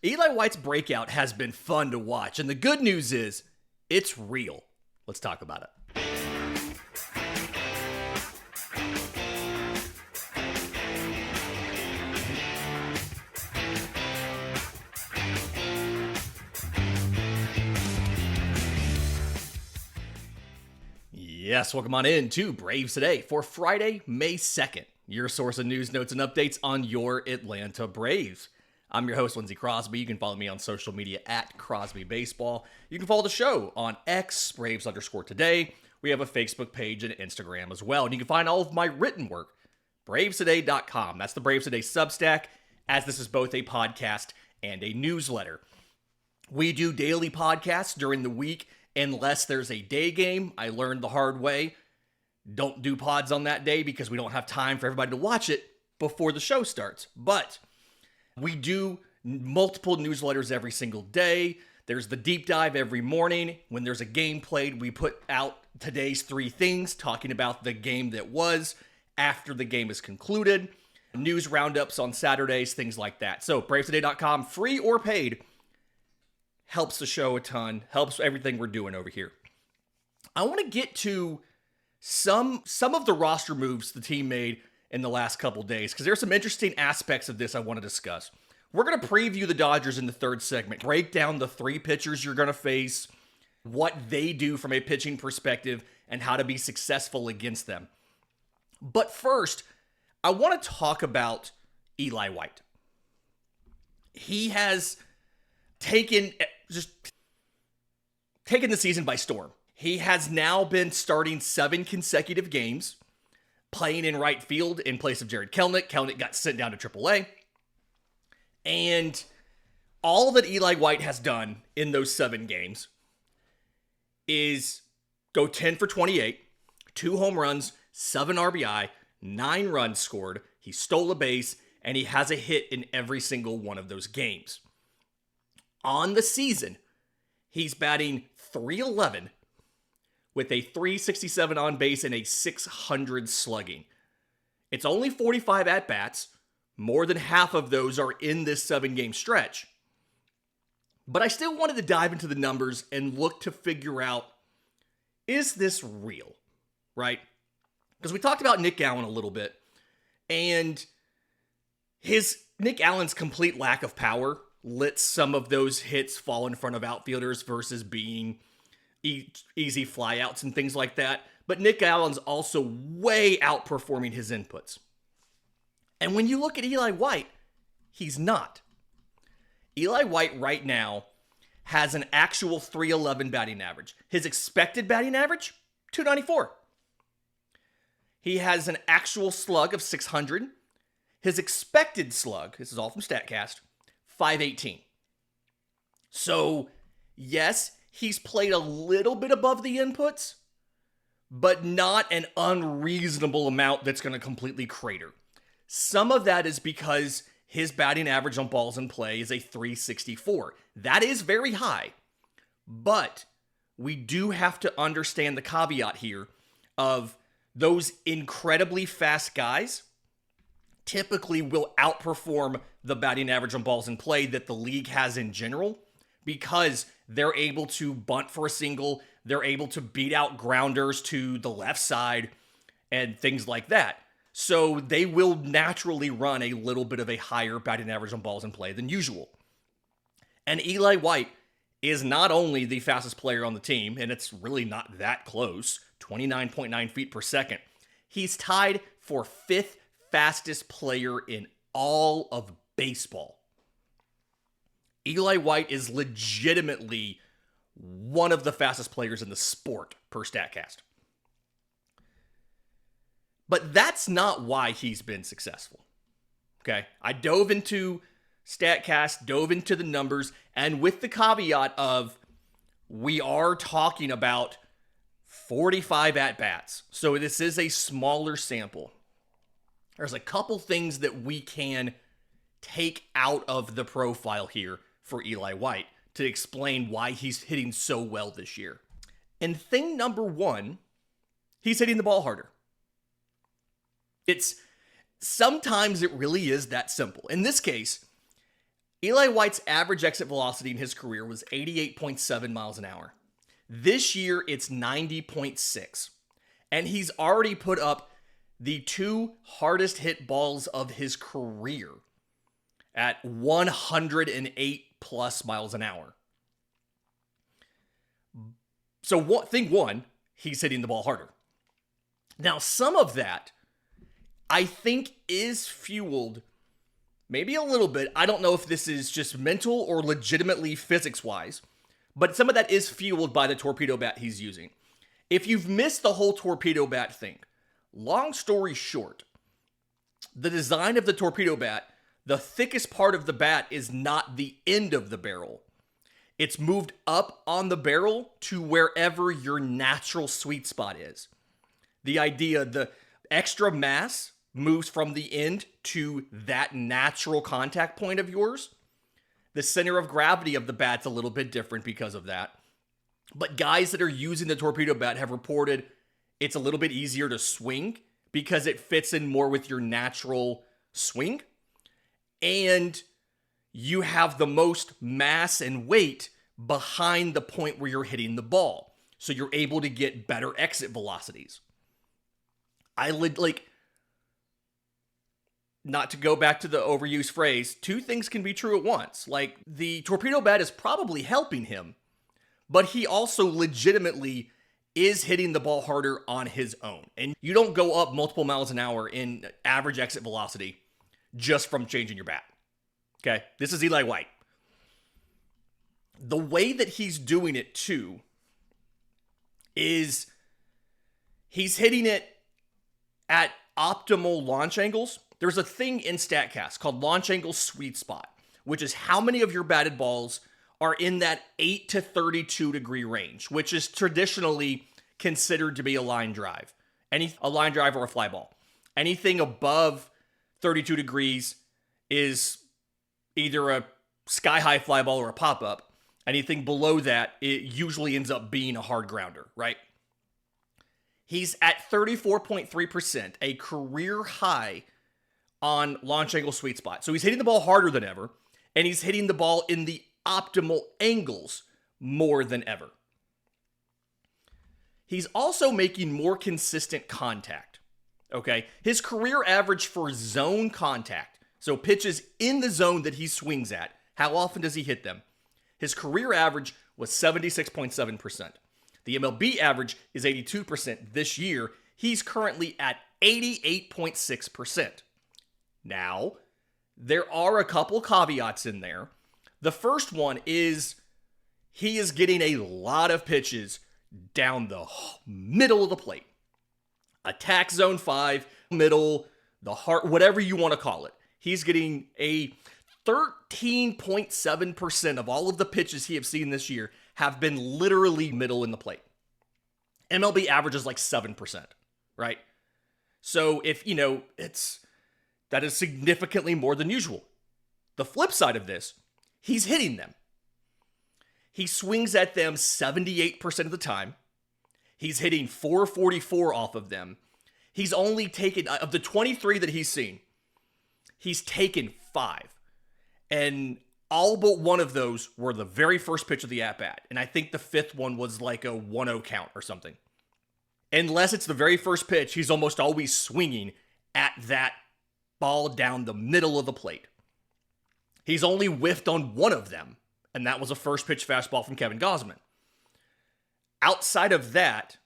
Eli White's breakout has been fun to watch, and the good news is, it's real. Let's talk about it. Yes, welcome on in to Braves Today for Friday, May 2nd, your source of news, notes, and updates on your Atlanta Braves. I'm your host, Lindsay Crosby. You can follow me on social media at Crosby Baseball. You can follow the show on X, Braves_Today. We have a Facebook page and Instagram as well. And you can find all of my written work, BravesToday.com. That's the Braves Today Substack, as this is both a podcast and a newsletter. We do daily podcasts during the week unless there's a day game. I learned the hard way. Don't do pods on that day because we don't have time for everybody to watch it before the show starts. But we do multiple newsletters every single day. There's the deep dive every morning. When there's a game played, we put out today's 3 things, talking about the game that was after the game is concluded. News roundups on Saturdays, things like that. So BravesToday.com, free or paid, helps the show a ton, helps everything we're doing over here. I want to get to some of the roster moves the team made in the last couple days, because there's some interesting aspects of this I want to discuss. We're going to preview the Dodgers in the third segment, break down the 3 pitchers you're going to face, what they do from a pitching perspective, and how to be successful against them. But first, I want to talk about Eli White. He has taken the season by storm. He has now been starting 7 consecutive games, playing in right field in place of Jared Kelenic. Kelenic got sent down to AAA. And all that Eli White has done in those 7 games is go 10 for 28, 2 home runs, 7 RBI, 9 runs scored. He stole a base, and he has a hit in every single one of those games. On the season, he's batting .311 with a .367 on base and a .600 slugging. It's only 45 at-bats. More than half of those are in this 7-game stretch. But I still wanted to dive into the numbers and look to figure out, is this real, right? Because we talked about Nick Allen a little bit, and Nick Allen's complete lack of power lets some of those hits fall in front of outfielders versus being easy flyouts and things like that. But Nick Allen's also way outperforming his inputs. And when you look at Eli White, he's not. Eli White right now has an actual .311 batting average. His expected batting average, .294. He has an actual slug of .600. His expected slug, this is all from Statcast, .518. So, yes, he's played a little bit above the inputs, but not an unreasonable amount that's going to completely crater. Some of that is because his batting average on balls in play is a .364. That is very high, but we do have to understand the caveat here of those incredibly fast guys typically will outperform the batting average on balls in play that the league has in general, because they're able to bunt for a single, they're able to beat out grounders to the left side, and things like that. So they will naturally run a little bit of a higher batting average on balls in play than usual. And Eli White is not only the fastest player on the team, and it's really not that close, 29.9 feet per second. He's tied for 5th fastest player in all of baseball. Eli White is legitimately one of the fastest players in the sport per Statcast. But that's not why he's been successful. Okay? I dove into Statcast, dove into the numbers, and with the caveat of we are talking about 45 at-bats. So this is a smaller sample. There's a couple things that we can take out of the profile here for Eli White to explain why he's hitting so well this year. And thing number 1, he's hitting the ball harder. Sometimes it really is that simple. In this case, Eli White's average exit velocity in his career was 88.7 miles an hour. This year, it's 90.6. And he's already put up the 2 hardest hit balls of his career at 108 plus miles an hour. So thing one, he's hitting the ball harder. Now, some of that, I think, is fueled maybe a little bit. I don't know if this is just mental or legitimately physics-wise, but some of that is fueled by the torpedo bat he's using. If you've missed the whole torpedo bat thing, long story short, the design of the torpedo bat, the thickest part of the bat is not the end of the barrel. It's moved up on the barrel to wherever your natural sweet spot is. The idea, the extra mass moves from the end to that natural contact point of yours. The center of gravity of the bat's a little bit different because of that. But guys that are using the torpedo bat have reported it's a little bit easier to swing because it fits in more with your natural swing. And you have the most mass and weight behind the point where you're hitting the ball. So you're able to get better exit velocities. Not to go back to the overused phrase, 2 things can be true at once. Like, the torpedo bat is probably helping him, but he also legitimately is hitting the ball harder on his own. And you don't go up multiple miles an hour in average exit velocity just from changing your bat. Okay? This is Eli White. The way that he's doing it, too, is he's hitting it at optimal launch angles. There's a thing in Statcast called launch angle sweet spot, which is how many of your batted balls are in that 8 to 32 degree range, which is traditionally considered to be a line drive. A line drive or a fly ball. Anything above 32 degrees is either a sky-high fly ball or a pop-up. Anything below that, it usually ends up being a hard grounder, right? He's at 34.3%, a career high on launch angle sweet spot. So he's hitting the ball harder than ever, and he's hitting the ball in the optimal angles more than ever. He's also making more consistent contact, okay? His career average for zone contact, so pitches in the zone that he swings at, how often does he hit them? His career average was 76.7%. The MLB average is 82% this year. He's currently at 88.6%. Now, there are a couple caveats in there. The first one is he is getting a lot of pitches down the middle of the plate. Attack zone 5, middle, the heart, whatever you want to call it. He's getting a 13.7% of all of the pitches he has seen this year have been literally middle in the plate. MLB average is like 7%, right? So if, that is significantly more than usual. The flip side of this, he's hitting them. He swings at them 78% of the time. He's hitting 444 off of them. He's only taken, of the 23 that he's seen, he's taken 5. And all but one of those were the very first pitch of the at-bat. And I think the 5th one was like a 1-0 count or something. Unless it's the very first pitch, he's almost always swinging at that ball down the middle of the plate. He's only whiffed on one of them, and that was a first pitch fastball from Kevin Gausman. Outside of that,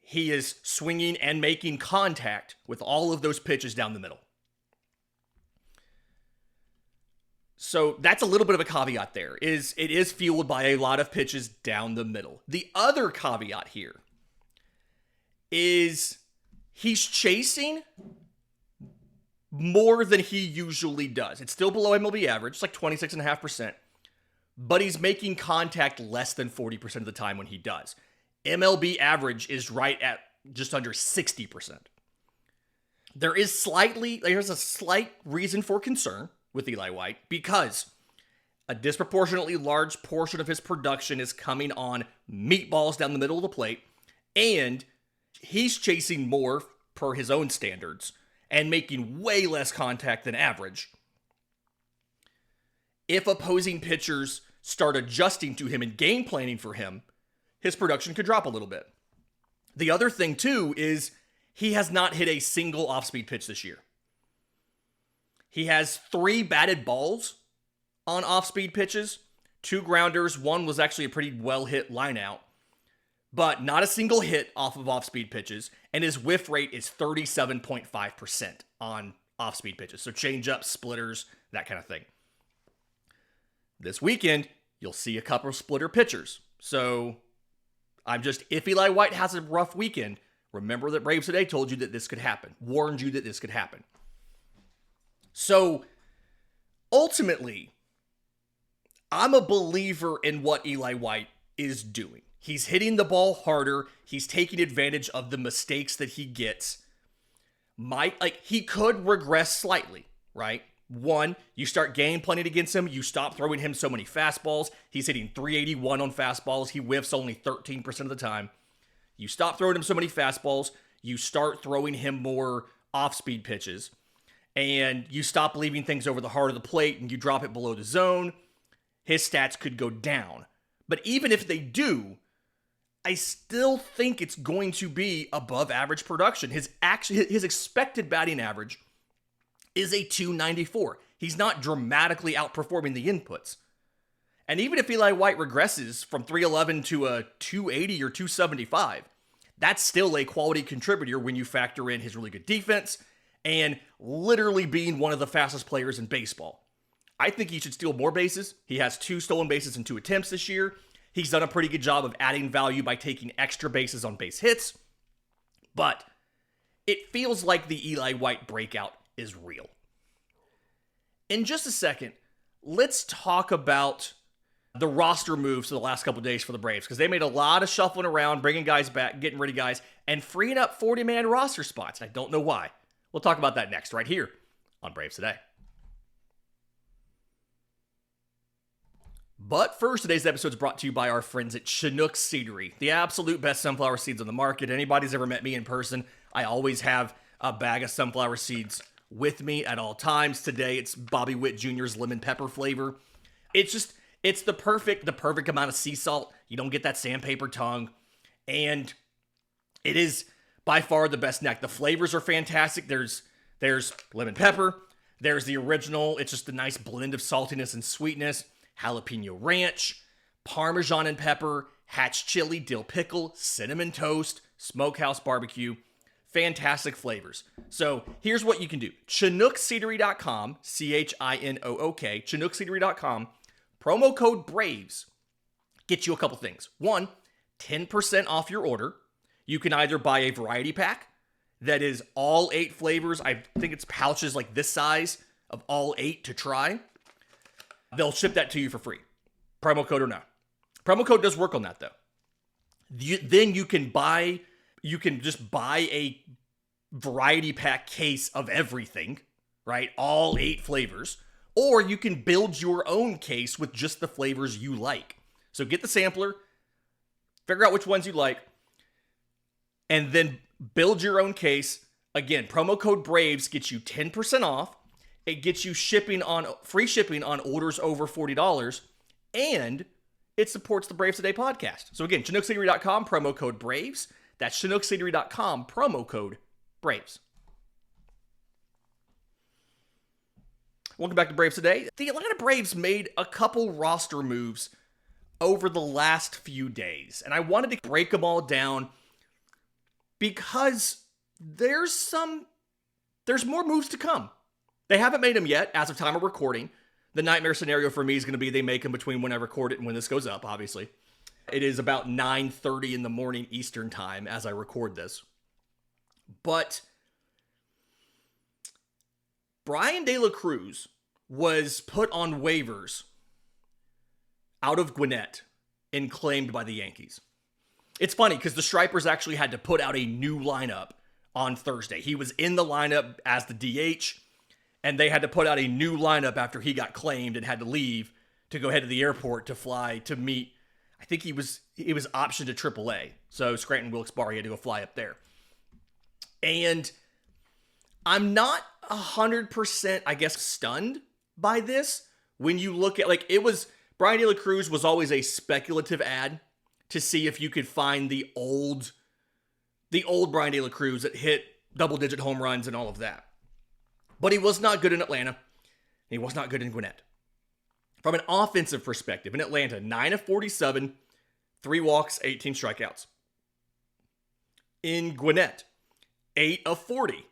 he is swinging and making contact with all of those pitches down the middle. So that's a little bit of a caveat there. It is fueled by a lot of pitches down the middle. The other caveat here is he's chasing more than he usually does. It's still below MLB average. It's like 26.5%. But he's making contact less than 40% of the time when he does. MLB average is right at just under 60%. There's a slight reason for concern with Eli White because a disproportionately large portion of his production is coming on meatballs down the middle of the plate, and he's chasing more per his own standards and making way less contact than average. if opposing pitchers start adjusting to him and game planning for him, his production could drop a little bit. The other thing, too, is he has not hit a single off-speed pitch this year. He has 3 batted balls on off-speed pitches, 2 grounders. One was actually a pretty well-hit line out, but not a single hit off of off-speed pitches, and his whiff rate is 37.5% on off-speed pitches. So change-ups, splitters, that kind of thing. This weekend, you'll see a couple of splitter pitchers. So if Eli White has a rough weekend, remember that Braves Today told you that this could happen, warned you that this could happen. So ultimately, I'm a believer in what Eli White is doing. He's hitting the ball harder. He's taking advantage of the mistakes that he gets. He could regress slightly, right? One, you start game planning against him. You stop throwing him so many fastballs. He's hitting 381 on fastballs. He whiffs only 13% of the time. You stop throwing him so many fastballs. You start throwing him more off-speed pitches. And you stop leaving things over the heart of the plate and you drop it below the zone. His stats could go down. But even if they do, I still think it's going to be above average production. His expected batting average is a 294. He's not dramatically outperforming the inputs. And even if Eli White regresses from 311 to a 280 or 275, that's still a quality contributor when you factor in his really good defense and literally being one of the fastest players in baseball. I think he should steal more bases. He has 2 stolen bases in 2 attempts this year. He's done a pretty good job of adding value by taking extra bases on base hits. But it feels like the Eli White breakout is real. In just a second, let's talk about the roster moves for the last couple of days for the Braves, because they made a lot of shuffling around, bringing guys back, getting rid of guys, and freeing up 40-man roster spots. I don't know why. We'll talk about that next, right here on Braves Today. But first, today's episode is brought to you by our friends at Chinook Seedery, the absolute best sunflower seeds on the market. Anybody's ever met me in person, I always have a bag of sunflower seeds with me at all times. Today, it's Bobby Witt Jr.'s lemon pepper flavor. It's the perfect amount of sea salt. You don't get that sandpaper tongue. And it is by far the best snack. The flavors are fantastic. There's lemon pepper. There's the original. It's just a nice blend of saltiness and sweetness. Jalapeno ranch, Parmesan and pepper, hatch chili, dill pickle, cinnamon toast, smokehouse barbecue. Fantastic flavors. So here's what you can do. ChinookSeedery.com, ChinookSeedery, ChinookSeedery.com, promo code BRAVES. Get you a couple things. 1, 10% off your order. You can either buy a variety pack that is all 8 flavors. I think it's pouches like this size of all 8 to try. They'll ship that to you for free. Promo code or not. Promo code does work on that, though. Then you can just buy a variety pack case of everything, right? All 8 flavors. Or you can build your own case with just the flavors you like. So get the sampler, figure out which ones you like, and then build your own case. Again, promo code BRAVES gets you 10% off. It gets you free shipping on orders over $40, and it supports the Braves Today podcast. So again, ChinookSeedery.com, promo code BRAVES. That's ChinookSeedery.com, promo code BRAVES. Welcome back to Braves Today. The Atlanta Braves made a couple roster moves over the last few days, and I wanted to break them all down because there's more moves to come. They haven't made them yet as of time of recording. The nightmare scenario for me is going to be they make them between when I record it and when this goes up, obviously. It is about 9:30 in the morning Eastern time as I record this. But Brian De La Cruz was put on waivers out of Gwinnett and claimed by the Yankees. It's funny because the Stripers actually had to put out a new lineup on Thursday. He was in the lineup as the DH, and they had to put out a new lineup after he got claimed and had to leave to go head to the airport to fly to meet. I think he was optioned to AAA. So Scranton Wilkes Barre, he had to go fly up there. And I'm not 100%, I guess, stunned by this, When you look at, Brian De La Cruz was always a speculative ad to see if you could find the old Brian De La Cruz that hit double-digit home runs and all of that. But he was not good in Atlanta. He was not good in Gwinnett. From an offensive perspective, in Atlanta, 9 of 47, 3 walks, 18 strikeouts. In Gwinnett, 8 of 40,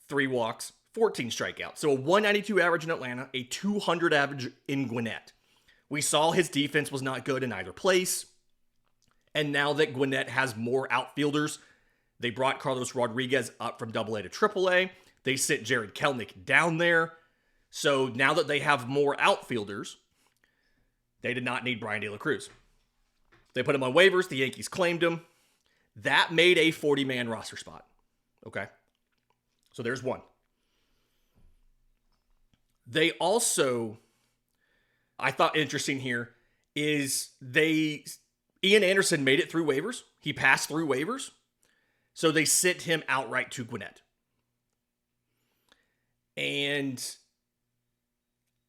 3 walks, 14 strikeouts. So a 192 average in Atlanta, a 200 average in Gwinnett. We saw his defense was not good in either place. And now that Gwinnett has more outfielders, they brought Carlos Rodriguez up from AA to AAA. They sent Jared Kelenic down there. So now that they have more outfielders, they did not need Brian De La Cruz. They put him on waivers. The Yankees claimed him. That made a 40-man roster spot. Okay. So there's one. They also, I thought interesting here, is Ian Anderson made it through waivers. He passed through waivers. So they sent him outright to Gwinnett. And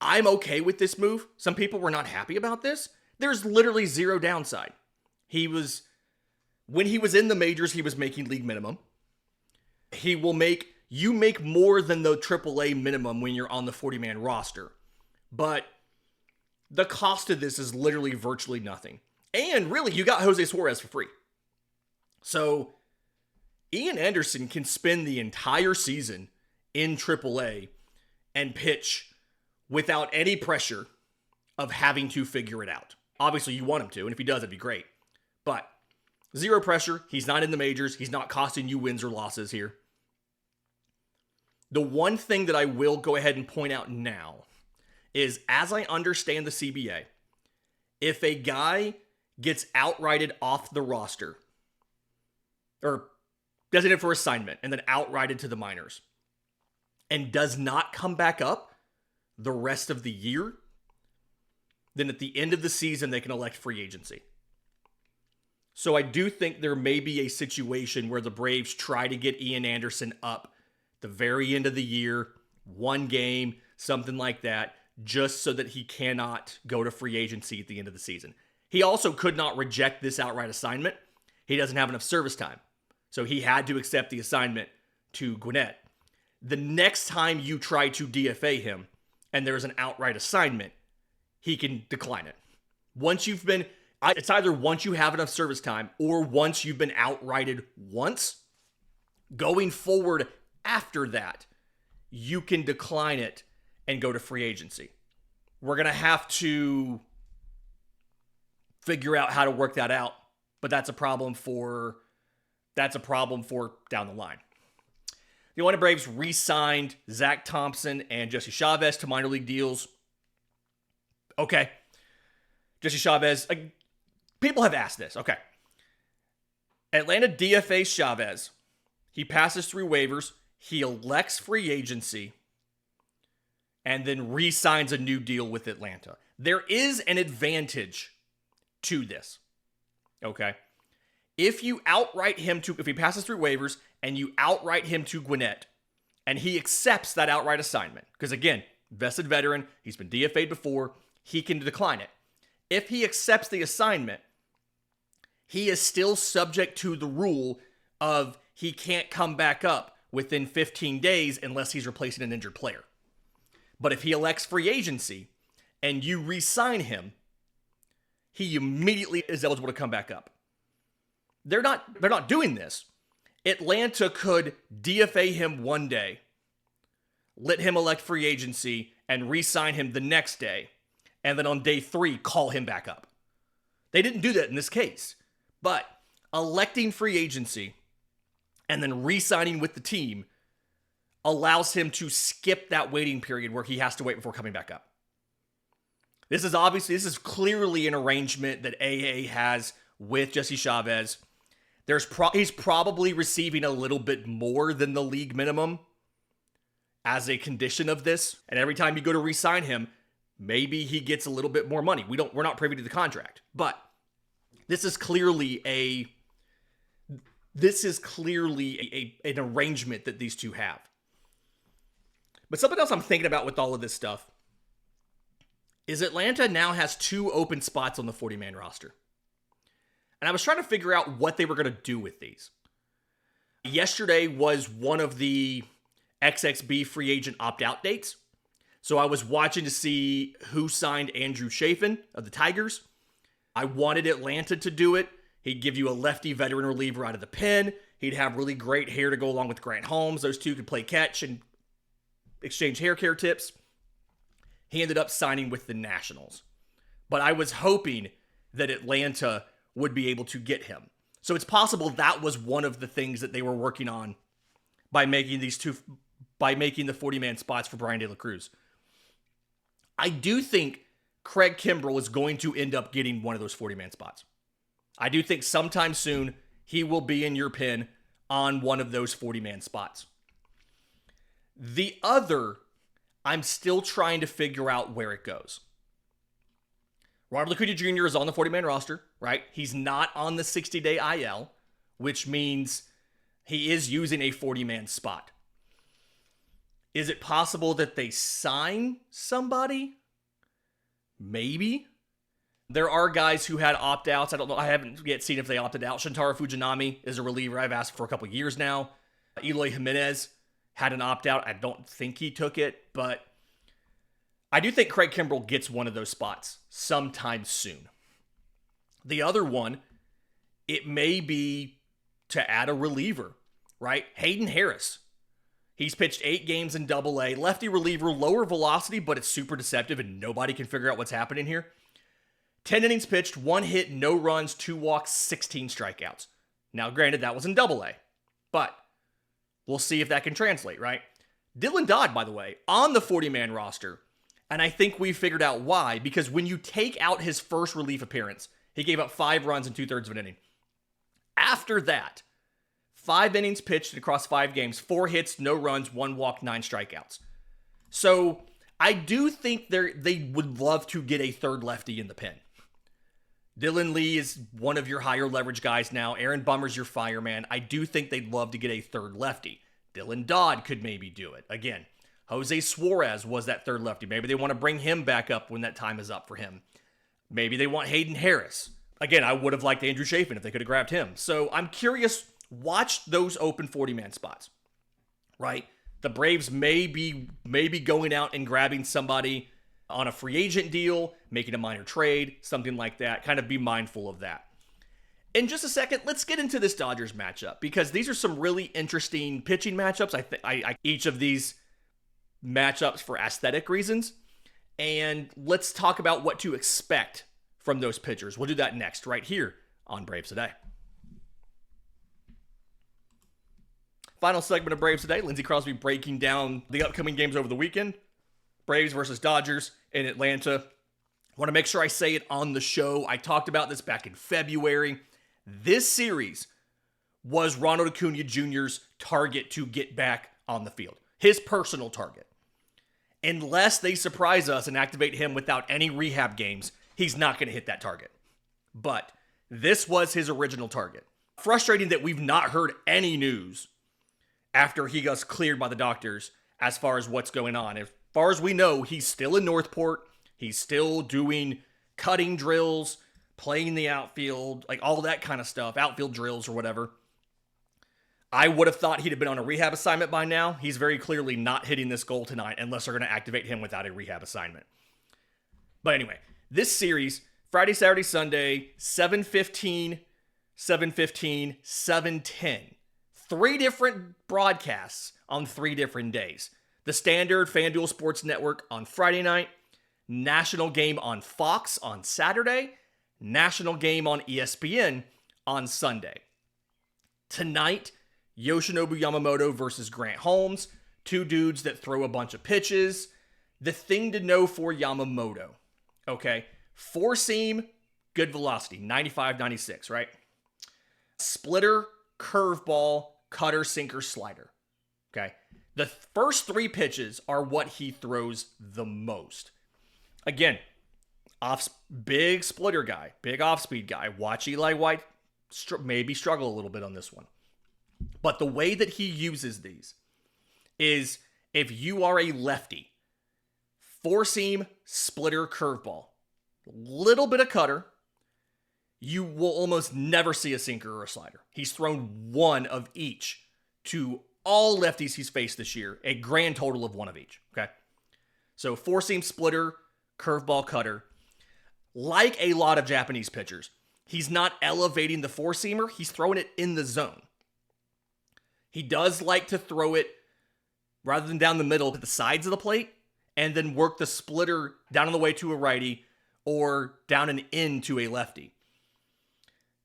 I'm okay with this move. Some people were not happy about this. There's literally zero downside. When he was in the majors, he was making league minimum. You make more than the AAA minimum when you're on the 40-man roster. But the cost of this is literally virtually nothing. And really, you got Jose Suarez for free. So Ian Anderson can spend the entire season in AAA and pitch without any pressure of having to figure it out. Obviously, you want him to, and if he does, that'd be great. But zero pressure. He's not in the majors. He's not costing you wins or losses here. The one thing that I will go ahead and point out now is, as I understand the CBA, if a guy gets outrighted off the roster, or designated for assignment, and then outrighted to the minors, and does not come back up the rest of the year, then at the end of the season, they can elect free agency. So I do think there may be a situation where the Braves try to get Ian Anderson up the very end of the year, one game, something like that, just so that he cannot go to free agency at the end of the season. He also could not reject this outright assignment. He doesn't have enough service time. So he had to accept the assignment to Gwinnett. The next time you try to DFA him and there's an outright assignment, he can decline it. It's either once you have enough service time or once you've been outrighted once. Going forward after that, you can decline it and go to free agency. We're going to have to figure out how to work that out, but that's a problem for down the line. The Atlanta Braves re-signed Zach Thompson and Jesse Chavez to minor league deals. Okay. Jesse Chavez, people have asked this. Okay. Atlanta DFAs Chavez. He passes through waivers. He elects free agency and then re-signs a new deal with Atlanta. There is an advantage to this. Okay. If he passes through waivers and you outright him to Gwinnett and he accepts that outright assignment, because again, vested veteran, he's been DFA'd before, he can decline it. If he accepts the assignment, he is still subject to the rule of he can't come back up within 15 days unless he's replacing an injured player. But if he elects free agency and you re-sign him, he immediately is eligible to come back up. They're not doing this. Atlanta could DFA him one day, let him elect free agency, and re-sign him the next day, and then on day 3, call him back up. They didn't do that in this case. But electing free agency and then re-signing with the team allows him to skip that waiting period where he has to wait before coming back up. This is clearly an arrangement that AA has with Jesse Chavez. He's probably receiving a little bit more than the league minimum as a condition of this. And every time you go to re-sign him, maybe he gets a little bit more money. We're not privy to the contract, but this is clearly an arrangement that these two have. But something else I'm thinking about with all of this stuff is Atlanta now has 2 open spots on the 40-man roster. And I was trying to figure out what they were going to do with these. Yesterday was one of the XXB free agent opt-out dates. So I was watching to see who signed Andrew Chafin of the Tigers. I wanted Atlanta to do it. He'd give you a lefty veteran reliever out of the pen. He'd have really great hair to go along with Grant Holmes. Those two could play catch and exchange hair care tips. He ended up signing with the Nationals. But I was hoping that Atlanta would be able to get him. So it's possible that was one of the things that they were working on by making the 40-man spots for Brian De La Cruz. I do think Craig Kimbrell is going to end up getting one of those 40-man spots. I do think sometime soon he will be in your pen on one of those 40-man spots. The other, I'm still trying to figure out where it goes. Ronald Acuna Jr. is on the 40-man roster, right? He's not on the 60-day IL, which means he is using a 40-man spot. Is it possible that they sign somebody? Maybe. There are guys who had opt-outs. I don't know. I haven't yet seen if they opted out. Shintaro Fujinami is a reliever I've asked for a couple years now. Eloy Jimenez had an opt-out. I don't think he took it, but I do think Craig Kimbrell gets one of those spots sometime soon. The other one, it may be to add a reliever, right? Hayden Harris. He's pitched 8 games in Double-A. Lefty reliever, lower velocity, but it's super deceptive and nobody can figure out what's happening here. 10 innings pitched, 1 hit, no runs, 2 walks, 16 strikeouts. Now, granted, that was in Double-A, but we'll see if that can translate, right? Dylan Dodd, by the way, on the 40-man roster, and I think we figured out why, because when you take out his first relief appearance, he gave up 5 runs in 2/3 of an inning. After that, 5 innings pitched across 5 games, 4 hits, no runs, 1 walk, 9 strikeouts. So I do think they would love to get a third lefty in the pen. Dylan Lee is one of your higher leverage guys now. Aaron Bummer's your fireman. I do think they'd love to get a third lefty. Dylan Dodd could maybe do it. Again, Jose Suarez was that third lefty. Maybe they want to bring him back up when that time is up for him. Maybe they want Hayden Harris. Again, I would have liked Andrew Chafin if they could have grabbed him. So I'm curious. Watch those open 40-man spots, right? The Braves may be going out and grabbing somebody on a free agent deal, making a minor trade, something like that. Kind of be mindful of that. In just a second, let's get into this Dodgers matchup because these are some really interesting pitching matchups. I each of these matchups for aesthetic reasons, and let's talk about what to expect from those pitchers. We'll do that next, right here on Braves Today. Final segment of Braves Today. Lindsay Crosby breaking down the upcoming games over the weekend. Braves versus Dodgers in Atlanta. I want to make sure I say it on the show. I talked about this back in February. This series was Ronald Acuna Jr.'s target to get back on the field. His personal target. Unless they surprise us and activate him without any rehab games, he's not going to hit that target. But this was his original target. Frustrating that we've not heard any news after he got cleared by the doctors as far as what's going on. As far as we know, he's still in Northport. He's still doing cutting drills, playing the outfield, like all that kind of stuff, outfield drills or whatever. I would have thought he'd have been on a rehab assignment by now. He's very clearly not hitting this goal tonight unless they're going to activate him without a rehab assignment. But anyway, this series, Friday, Saturday, Sunday, 7:15, 7:15, 7:10. 3 different broadcasts on 3 different days. The standard FanDuel Sports Network on Friday night, national game on Fox on Saturday, national game on ESPN on Sunday. Tonight, Yoshinobu Yamamoto versus Grant Holmes, 2 dudes that throw a bunch of pitches. The thing to know for Yamamoto, okay, 4-seam, good velocity, 95, 96, right? Splitter, curveball, cutter, sinker, slider. Okay. The first 3 pitches are what he throws the most. Again, big splitter guy, big off-speed guy. Watch Eli White maybe struggle a little bit on this one. But the way that he uses these is if you are a lefty, Four-seam, splitter, curveball. Little bit of cutter. You will almost never see a sinker or a slider. He's thrown one of each to all lefties he's faced this year, a grand total of one of each, okay? So four-seam, splitter, curveball, cutter. Like a lot of Japanese pitchers, he's not elevating the four-seamer, he's throwing it in the zone. He does like to throw it rather than down the middle to the sides of the plate and then work the splitter down on the way to a righty or down and in to a lefty.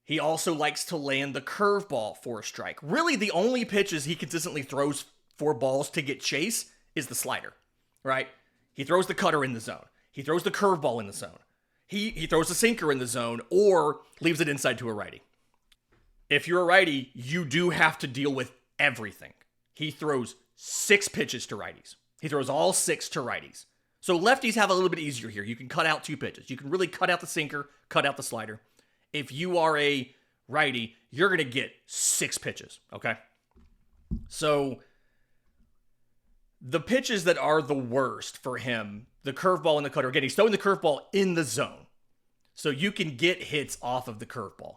He also likes to land the curveball for a strike. Really, the only pitches he consistently throws for balls to get chase is the slider, right? He throws the cutter in the zone. He throws the curveball in the zone. He throws the sinker in the zone or leaves it inside to a righty. If you're a righty, you do have to deal with everything. He throws 6 pitches to righties. He throws all 6 to righties. So lefties have a little bit easier here. You can cut out 2 pitches. You can really cut out the sinker, cut out the slider. If you are a righty, you're going to get 6 pitches, okay? So the pitches that are the worst for him, the curveball and the cutter, again, he's throwing the curveball in the zone. So you can get hits off of the curveball.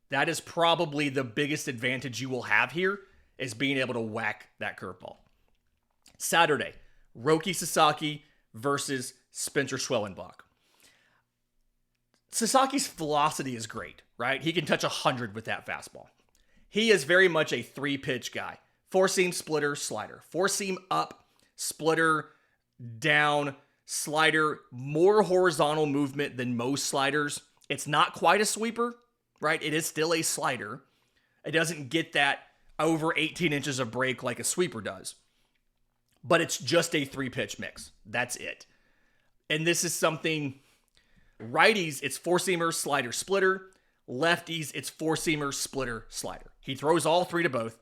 That is probably the biggest advantage you will have here, is being able to whack that curveball. Saturday, Roki Sasaki versus Spencer Schwellenbach. Sasaki's velocity is great, right? He can touch 100 with that fastball. He is very much a 3-pitch guy. Four-seam, splitter, slider. Four-seam up, splitter, down, slider. More horizontal movement than most sliders. It's not quite a sweeper, right? It is still a slider. It doesn't get that over 18 inches of break like a sweeper does. But it's just a 3-pitch mix. That's it. And this is something... Righties, it's four-seamer, slider, splitter. Lefties, it's four-seamer, splitter, slider. He throws all 3 to both.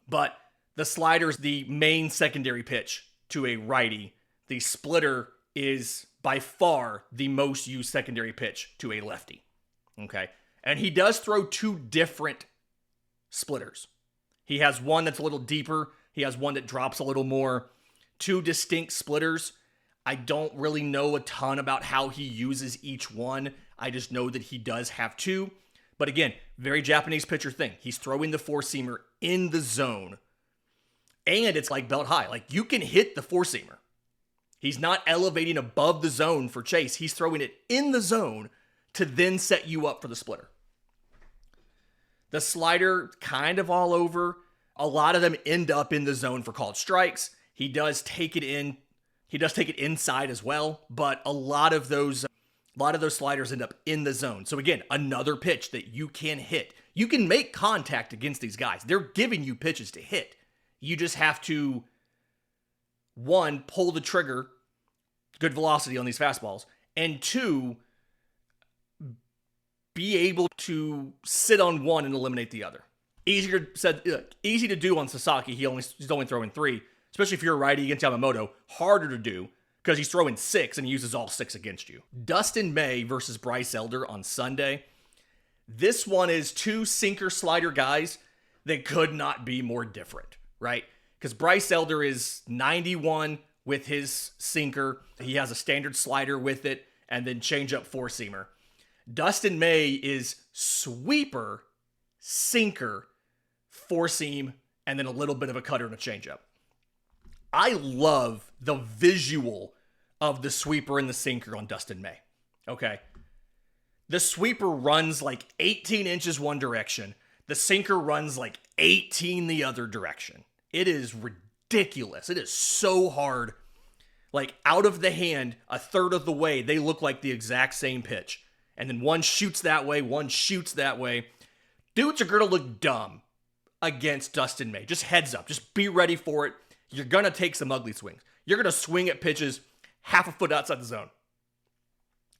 But the slider is the main secondary pitch to a righty. The splitter is by far the most used secondary pitch to a lefty. Okay? And he does throw 2 different splitters. He has one that's a little deeper. He has one that drops a little more. 2 distinct splitters. I don't really know a ton about how he uses each one. I just know that he does have 2. But again, very Japanese pitcher thing. He's throwing the four-seamer in the zone. And it's like belt high. Like, you can hit the four-seamer. He's not elevating above the zone for chase. He's throwing it in the zone to then set you up for the splitter. The slider, kind of all over. A lot of them end up in the zone for called strikes. He does take it in. He does take it inside as well, but a lot of those sliders end up in the zone. So again, another pitch that you can hit. You can make contact against these guys. They're giving you pitches to hit. You just have to, 1, pull the trigger, good velocity on these fastballs, and 2, be able to sit on one and eliminate the other. Easy to do on Sasaki. He's only throwing 3. Especially if you're a righty against Yamamoto, harder to do because he's throwing 6 and he uses all 6 against you. Dustin May versus Bryce Elder on Sunday. This one is 2 sinker slider guys that could not be more different, right? Because Bryce Elder is 91 with his sinker. He has a standard slider with it and then changeup four-seamer. Dustin May is sweeper, sinker, four-seam, and then a little bit of a cutter and a changeup. I love the visual of the sweeper and the sinker on Dustin May. Okay. The sweeper runs like 18 inches one direction. The sinker runs like 18 the other direction. It is ridiculous. It is so hard. Like, out of the hand, a third of the way, they look like the exact same pitch. And then one shoots that way, one shoots that way. Dudes are going to look dumb against Dustin May. Just heads up. Just be ready for it. You're going to take some ugly swings. You're going to swing at pitches half a foot outside the zone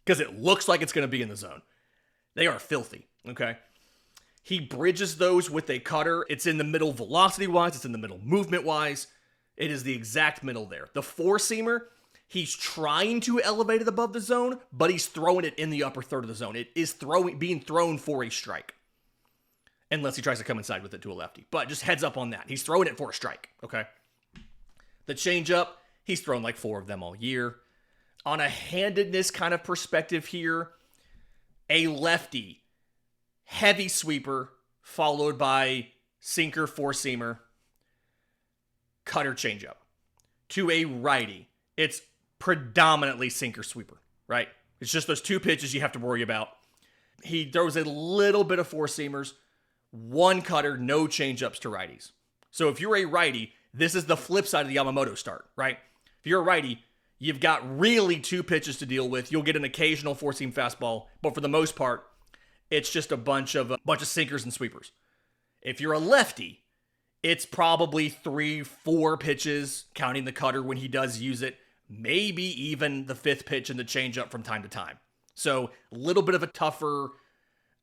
because it looks like it's going to be in the zone. They are filthy, okay? He bridges those with a cutter. It's in the middle velocity-wise. It's in the middle movement-wise. It is the exact middle there. The four-seamer, he's trying to elevate it above the zone, but he's throwing it in the upper third of the zone. It is being thrown for a strike. Unless he tries to come inside with it to a lefty. But just heads up on that. He's throwing it for a strike, okay? The changeup, He's thrown like 4 of them all year. On a handedness kind of perspective here, a lefty, heavy sweeper, followed by sinker, four-seamer, cutter, changeup. To a righty, it's predominantly sinker, sweeper, right? It's just those 2 pitches you have to worry about. He throws a little bit of four-seamers, 1 cutter, no changeups to righties. So if you're a righty, this is the flip side of the Yamamoto start, right? If you're a righty, you've got really 2 pitches to deal with. You'll get an occasional four-seam fastball, but for the most part, it's just a bunch of sinkers and sweepers. If you're a lefty, it's probably 3-4 pitches, counting the cutter when he does use it, maybe even the 5th pitch and the changeup from time to time. So a little bit of a tougher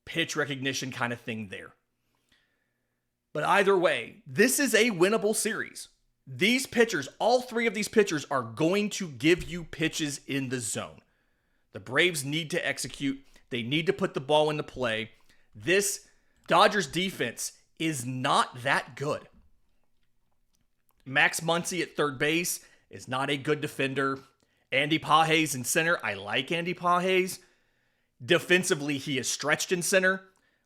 pitch recognition kind of thing there. But either way, this is a winnable series. These pitchers, all 3 of these pitchers are going to give you pitches in the zone. The Braves need to execute. They need to put the ball into play. This Dodgers defense is not that good. Max Muncy at third base is not a good defender. Andy Pages in center. I like Andy Pages. Defensively, he is stretched in center.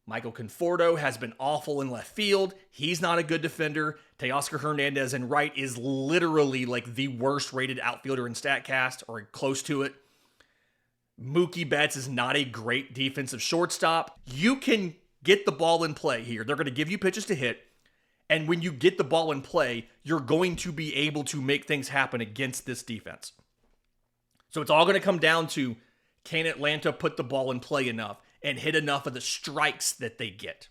Michael Conforto has been awful in left field. He's not a good defender. Teoscar Hernandez in right is literally like the worst rated outfielder in Statcast, or close to it. Mookie Betts is not a great defensive shortstop. You can get the ball in play here. They're going to give you pitches to hit. And when you get the ball in play, you're going to be able to make things happen against this defense. So it's all going to come down to, can Atlanta put the ball in play enough and hit enough of the strikes that they get?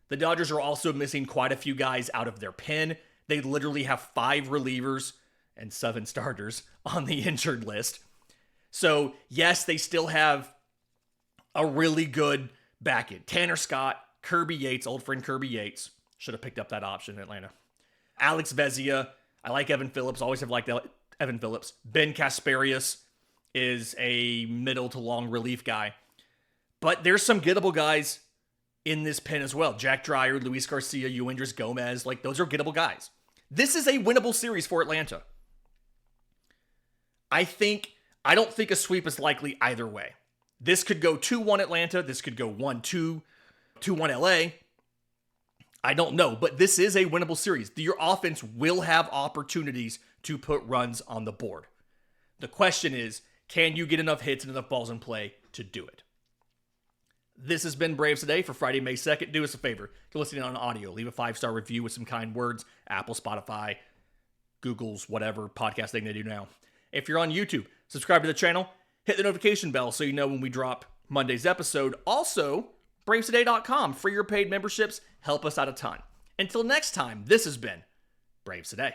The Dodgers are also missing quite a few guys out of their pen. They literally have 5 relievers and 7 starters on the injured list. So yes, they still have a really good back end. Tanner Scott, Kirby Yates, old friend Kirby Yates. Should have picked up that option in Atlanta. Alex Vezia. I like Evan Phillips. Always have liked Evan Phillips. Ben Kasparius is a middle to long relief guy. But there's some gettable guys in this pen as well. Jack Dreyer, Luis Garcia, Yuendris Gomez. Like, those are gettable guys. This is a winnable series for Atlanta. I don't think a sweep is likely either way. This could go 2-1 Atlanta. This could go 1-2, 2-1 LA. I don't know, but this is a winnable series. Your offense will have opportunities to put runs on the board. The question is, can you get enough hits and enough balls in play to do it? This has been Braves Today for Friday, May 2nd. Do us a favor. If you're listening on audio, leave a 5-star review with some kind words. Apple, Spotify, Google's, whatever podcast thing they do now. If you're on YouTube, subscribe to the channel. Hit the notification bell so you know when we drop Monday's episode. Also, BravesToday.com. For your paid memberships, help us out a ton. Until next time, this has been Braves Today.